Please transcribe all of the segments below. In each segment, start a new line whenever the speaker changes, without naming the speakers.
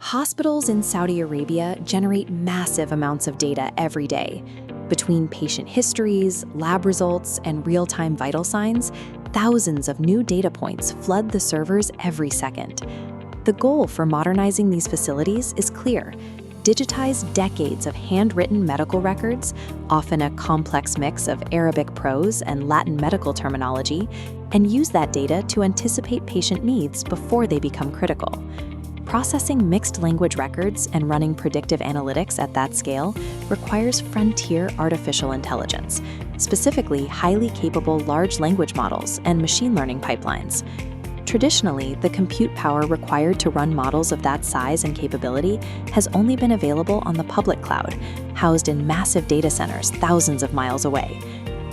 Hospitals in Saudi Arabia generate massive amounts of data every day. Between patient histories, lab results, and real-time vital signs, thousands of new data points flood the servers every second. The goal for modernizing these facilities is clear: digitize decades of handwritten medical records, often a complex mix of Arabic prose and Latin medical terminology, and use that data to anticipate patient needs before they become critical. Processing mixed language records and running predictive analytics at that scale requires frontier artificial intelligence, specifically highly capable large language models and machine learning pipelines. Traditionally, the compute power required to run models of that size and capability has only been available on the public cloud, housed in massive data centers thousands of miles away.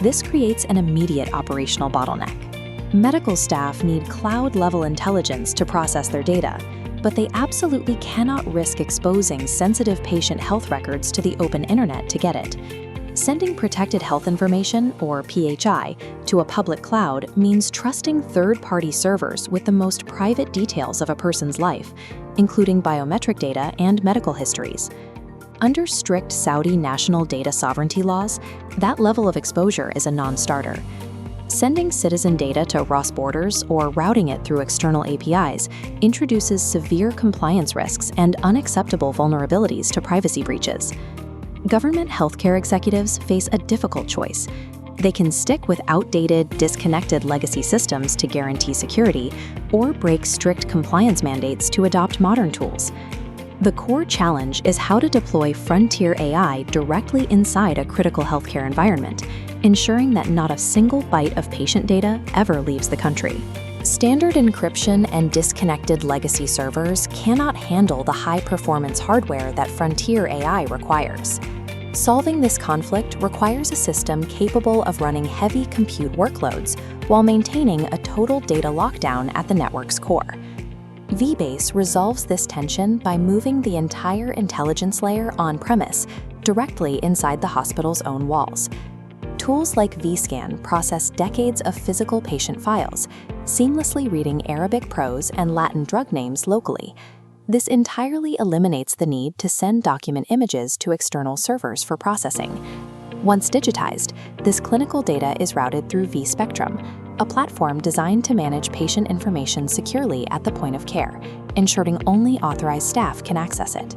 This creates an immediate operational bottleneck. Medical staff need cloud-level intelligence to process their data, but they absolutely cannot risk exposing sensitive patient health records to the open internet to get it. Sending protected health information, or PHI, to a public cloud means trusting third-party servers with the most private details of a person's life, including biometric data and medical histories. Under strict Saudi national data sovereignty laws, that level of exposure is a non-starter. Sending citizen data to cross borders or routing it through external APIs introduces severe compliance risks and unacceptable vulnerabilities to privacy breaches. Government healthcare executives face a difficult choice. They can stick with outdated, disconnected legacy systems to guarantee security, or break strict compliance mandates to adopt modern tools. The core challenge is how to deploy frontier AI directly inside a critical healthcare environment, ensuring that not a single byte of patient data ever leaves the country. Standard encryption and disconnected legacy servers cannot handle the high-performance hardware that frontier AI requires. Solving this conflict requires a system capable of running heavy compute workloads while maintaining a total data lockdown at the network's core. Veebase resolves this tension by moving the entire intelligence layer on-premise, directly inside the hospital's own walls. Tools like vScan process decades of physical patient files, seamlessly reading Arabic prose and Latin drug names locally. This entirely eliminates the need to send document images to external servers for processing. Once digitized, this clinical data is routed through vSpectrum, a platform designed to manage patient information securely at the point of care, ensuring only authorized staff can access it.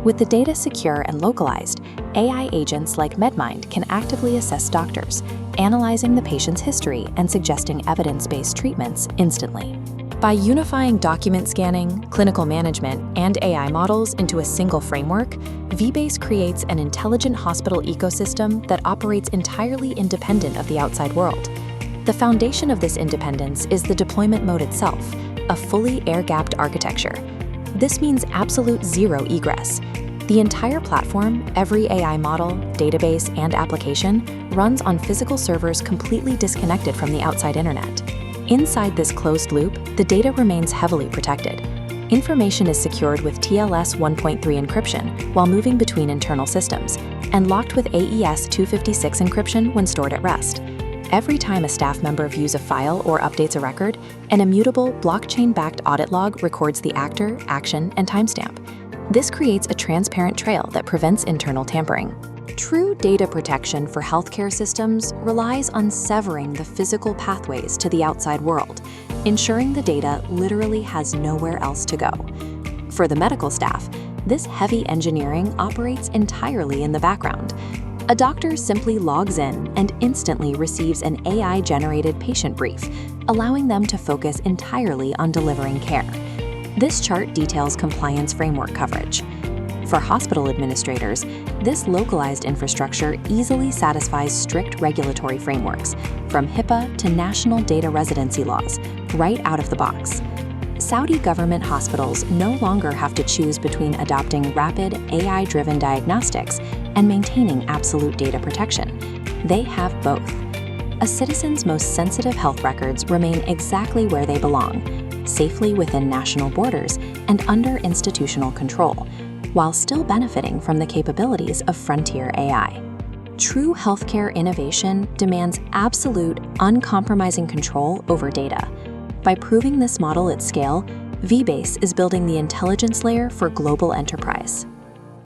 With the data secure and localized, AI agents like MedMind can actively assess doctors, analyzing the patient's history and suggesting evidence-based treatments instantly. By unifying document scanning, clinical management, and AI models into a single framework, Veebase creates an intelligent hospital ecosystem that operates entirely independent of the outside world. The foundation of this independence is the deployment mode itself, a fully air-gapped architecture. This means absolute zero egress. The entire platform, every AI model, database, and application runs on physical servers completely disconnected from the outside internet. Inside this closed loop, the data remains heavily protected. Information is secured with TLS 1.3 encryption while moving between internal systems, and locked with AES 256 encryption when stored at rest. Every time a staff member views a file or updates a record, an immutable, blockchain-backed audit log records the actor, action, and timestamp. This creates a transparent trail that prevents internal tampering. True data protection for healthcare systems relies on severing the physical pathways to the outside world, ensuring the data literally has nowhere else to go. For the medical staff, this heavy engineering operates entirely in the background. A doctor simply logs in and instantly receives an AI-generated patient brief, allowing them to focus entirely on delivering care. This chart details compliance framework coverage. For hospital administrators, this localized infrastructure easily satisfies strict regulatory frameworks, from HIPAA to national data residency laws, right out of the box. Saudi government hospitals no longer have to choose between adopting rapid, AI-driven diagnostics and maintaining absolute data protection. They have both. A citizen's most sensitive health records remain exactly where they belong, safely within national borders and under institutional control, while still benefiting from the capabilities of frontier AI. True healthcare innovation demands absolute, uncompromising control over data. By proving this model at scale, Veebase is building the intelligence layer for global enterprise.